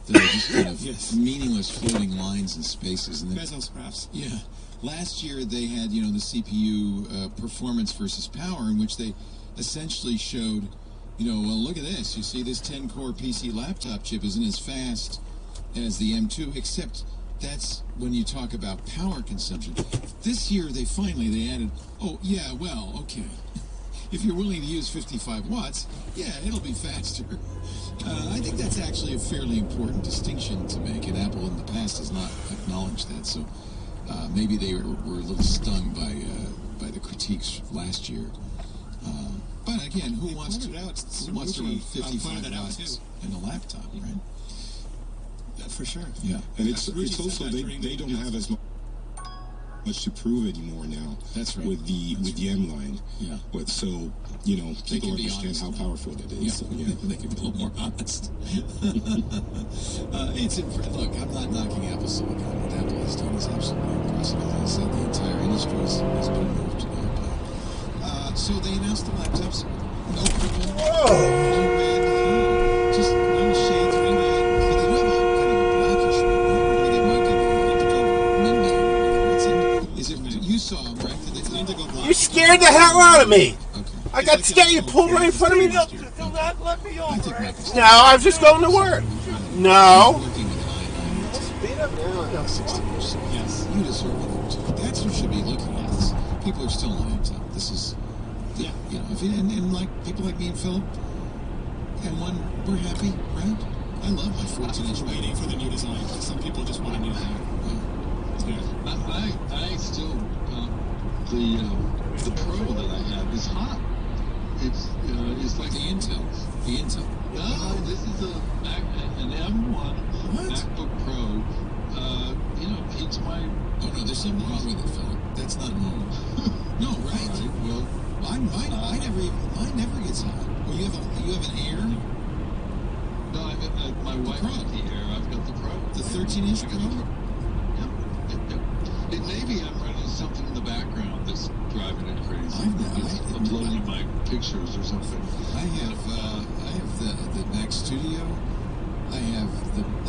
that are just kind of Yes. meaningless floating lines and spaces. And Bezos, perhaps. yeah. Last year they had, the CPU performance versus power, in which they essentially showed, well, look at this. You see this 10-core PC laptop chip isn't as fast as the M2, except that's when you talk about power consumption. This year they added, oh, yeah, well, okay. If you're willing to use 55 watts, yeah, it'll be faster. I think that's actually a fairly important distinction to make, and Apple in the past has not acknowledged that. So maybe they were a little stung by the critiques last year. But again, who wants to run 55 watts in a laptop, right? For sure. Yeah. And it's also they don't have as much to prove anymore now. That's right. With the M line. Yeah. So people understand how powerful it is. Yeah. So, yeah. They can be a little more honest. Look, I'm not knocking Apple Silicon. What Apple has done is absolutely impressive. As I said, the entire industry has been moved to that. So they announced the laptops. No purple, no red, just no shades of red. But they do have a kind of a blackish one. They might get midnight. Is it? You saw them, right? Did they indigo black? You scared the hell out of me. Okay. I got scared. You pulled right in front of me. I think Microsoft. No, I was just going to work. No. Working with an i9 Speed up now. 60%. Yes. You deserve it. That's who should be looking at this. People are still on Intel. This is, and like people like me and Philip, and we're happy, right? I love my 14-inch. Waiting for the new design. Some people just want a new thing. I still the Pro that I have is hot. It's like The Intel. No, this is an M1 MacBook Pro. It's my. Oh no, there's something wrong with it, Philip. That's not normal. No, right? Well, mine never gets hot. Well, you have an Air. no, I got my wife got the Air. I've got the Pro. The 13-inch I got Pro? the Pro. Yep. Maybe I'm running something in the background that's driving it crazy. It's uploading my pictures or something. I have the Mac Studio. I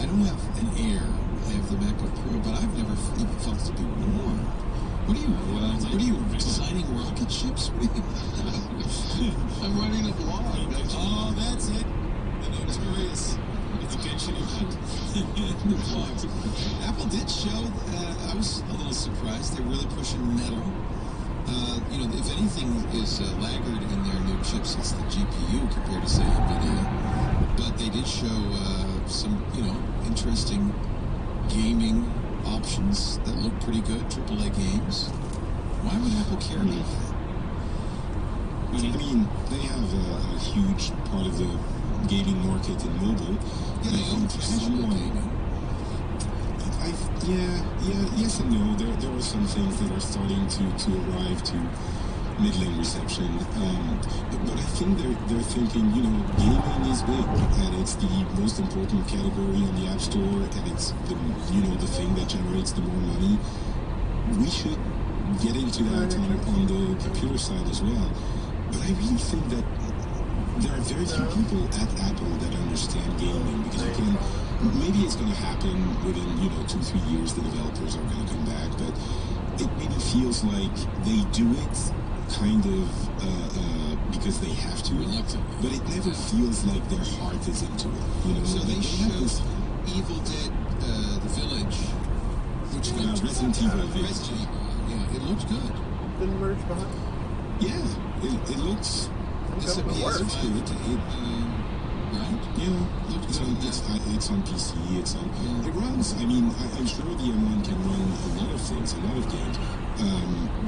don't have an Air. I have the MacBook Pro, but I've never even felt it to be warm. What are you designing rocket ships? I'm running a blog. That's it. The notorious. It's a Genshin Impact. The blogs. Apple did show. I was a little surprised. They're really pushing metal. If anything is laggard in their new chips, it's the GPU compared to, say, NVIDIA. But they did show some, interesting gaming options that look pretty good, AAA games. Why would Apple care about that? I mean, they have a huge part of the gaming market in mobile. Yeah, they own casual gaming. Yes and no. There are some things that are starting to arrive to middling reception. But I think they're thinking, gaming is big, and it's the most important category on the App Store, and it's the thing that generates the more money. We should get into that on the computer side as well. But I really think that there are very few people at Apple that understand gaming, because maybe it's going to happen within 2-3 years. The developers are going to come back, but it maybe feels like they do it kind of because they have to, but it never feels like their heart is into it. So they showed Evil Dead, The Village, which Resident Evil. Yeah, it looked good. Didn't merge behind. Yeah, it looks. It's a PS5 to right? Yeah, it's on PC. It runs. I mean, I'm sure the M1 can run a lot of things, a lot of games,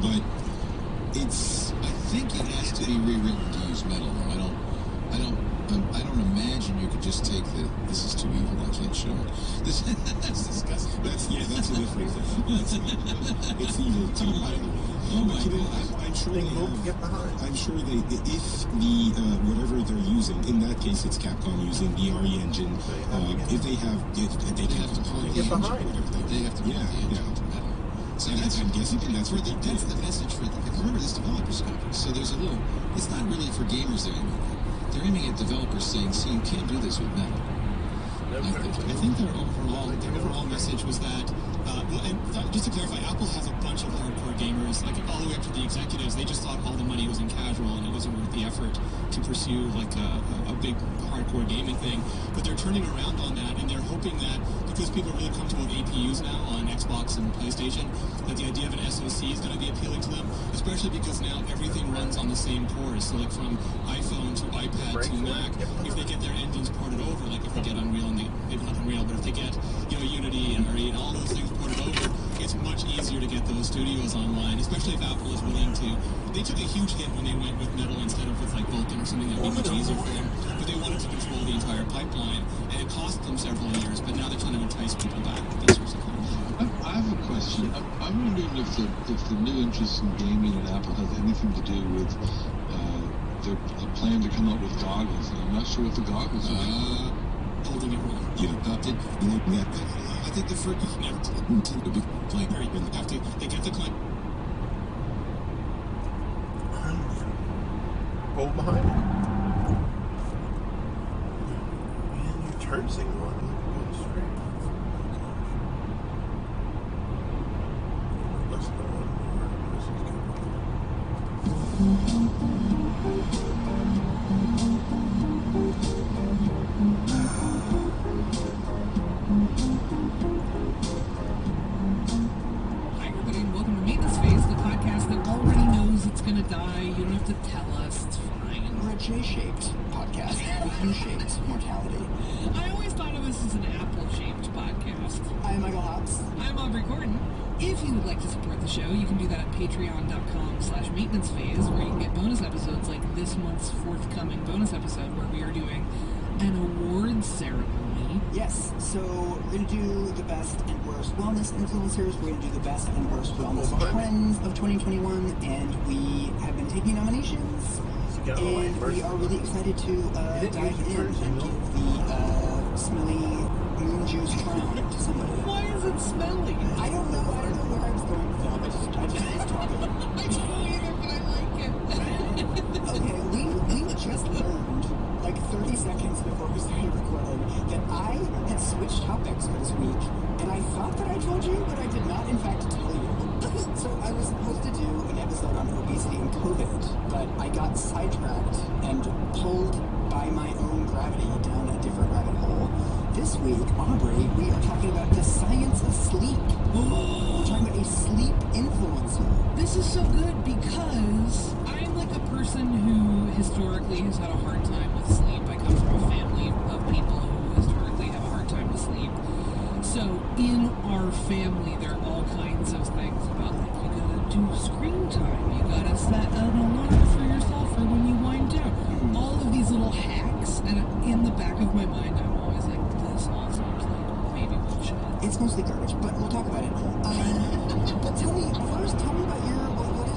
but it's. I think it has to be rewritten to use metal. Though I don't imagine you could just take the. This is too evil. I can't show it. That's disgusting. That's a different thing. It's evil too. Oh my God. I'm sure if the whatever they're using, in that case it's Capcom using the RE engine. If they have, they can have to plug the engine, whatever they have to plug the engine to metal. So I'm guessing that's what that's the message for the. Remember, this developers conference. So there's a little. It's not really for gamers they're aiming at. They're aiming at developers saying, "See, you can't do this with metal." I think their overall message was that, just to clarify, Apple has a bunch of hardcore gamers, like all the way up to the executives. They just thought all the money was in casual and it wasn't worth the effort to pursue like a big hardcore gaming thing. But they're turning around on that, and they're hoping that because people are really comfortable with APUs now on Xbox and PlayStation, that the idea of an SoC is going to be appealing to them, especially because now everything runs on the same cores. So like from iPhone to iPad to Mac, if they get their engines ported over, like if they get Unreal, and maybe not Unreal, but if they get Unity and R8 and all those things ported over, it's much easier to get those studios online, especially if Apple is willing to. They took a huge hit when they went with Metal instead of with like Vulkan or something that would be much easier for them, but they wanted to control the entire pipeline, and it cost them several years, but now they're trying to entice people back with these sorts of things. I have a question. I'm wondering if the new interest in gaming at Apple has anything to do with their plan to come up with goggles, and I'm not sure what the goggles are. Holding it wrong. You adopted, I think the first never to be playing very good. They get the claim. Hold behind it. Man, your turn signal on it. Going straight. Let's go on more. This is Hi everybody, and welcome to Maintenance Phase, the podcast that already knows it's going to die. You don't have to tell us, it's fine. We're a J-shaped podcast with U-shaped mortality. I always thought of us as an apple-shaped podcast. I'm Michael Hobbs. I'm Aubrey Gordon. If you would like to support the show, you can do that at patreon.com/maintenancephase, where you can get bonus episodes like this month's forthcoming bonus episode, where we are doing an awards ceremony. Yes, so we're going to do the best and worst wellness influencers. We're going to do the best and worst wellness trends of 2021, and we have been taking nominations, and we are really excited to dive in and give the smelly moon juice crown to somebody. Why is it smelly? I don't know where I was going with that. I just was talking. I don't know either, but I like it. Okay, we just learned, like 30 seconds before we started recording, that I had switched topics for this week, and I thought that I told you, but I did not in fact tell you. So I was supposed to do an episode on obesity and COVID, but I got sidetracked and pulled by my own gravity down a different rabbit hole. This week, Aubrey, we are talking about the science of sleep. We're talking about a sleep influencer. This is so good because I'm like a person who historically has had a hard time with sleep. I come from a family of people who historically have a hard time with sleep. So in our family, there are all kinds of things about like you gotta do screen time, you gotta set an alarm for yourself for when you wind down. All of these little hacks, and in the back of my mind, I'm always like, this all seems like maybe we should. It's mostly garbage, but we'll talk about it. But tell me about what is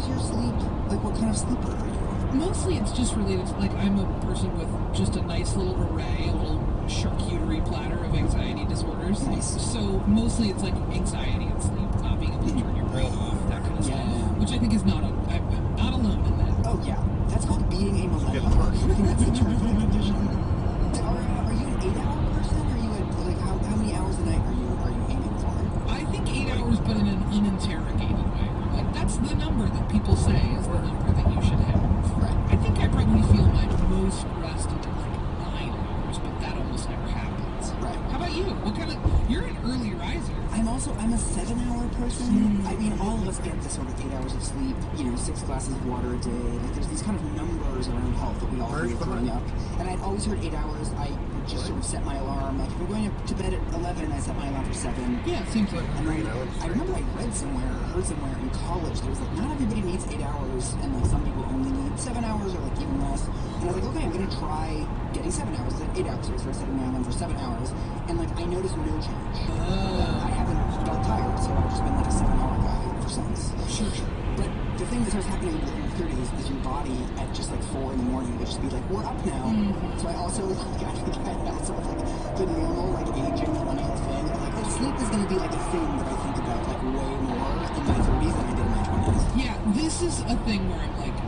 your sleep, like what kind of sleeper are you? Mostly it's just related to, like, I'm a person with just a nice little array, a little charcuterie platter of anxiety disorders. Nice. So mostly it's like anxiety and sleep, not being able to turn your brain off, that kind of stuff. Which I think is not, I'm not alone in that. Oh yeah, that's called being a millennial. I think that's the term for the condition. Are you an 8-hour person? Are you like how many hours a night are you aiming for? I think 8 hours, but in an uninterrogated way. Like, that's the number that people say is the number that you should have. Right. I think I probably feel my most rested at like 9 hours, but that almost never happens. Right. How about you? What kind of, you're an early riser. I'm a 7-hour person. I mean, all of us get the sort of 8 hours of sleep, 6 glasses of water a day. Like, there's these kind of numbers around health that we all hear growing up. And I'd always heard 8 hours. I would just sort of set my alarm. Like, if I'm going to bed at 11, I set my alarm for 7. Yeah, seems like. And then I remember I read somewhere or heard somewhere in college there was like, not everybody needs 8 hours, and like some people only need 7 hours or like even less. And I was like, okay, I'm gonna try getting 7 hours. It's like 8 hours, so I set my alarm for 7 hours, and like I noticed no change. I haven't felt tired, so I've just been like a 7-hour guy ever since. Sure. But the thing that starts happening in your 30s is your body at just like 4 in the morning would just be like, we're up now. So I also like, I think I have sort of like the normal like aging millennial thing. Like sleep is gonna be like a thing that I think about like way more in my 30s than I did in my 20s. Yeah, this is a thing where I'm like,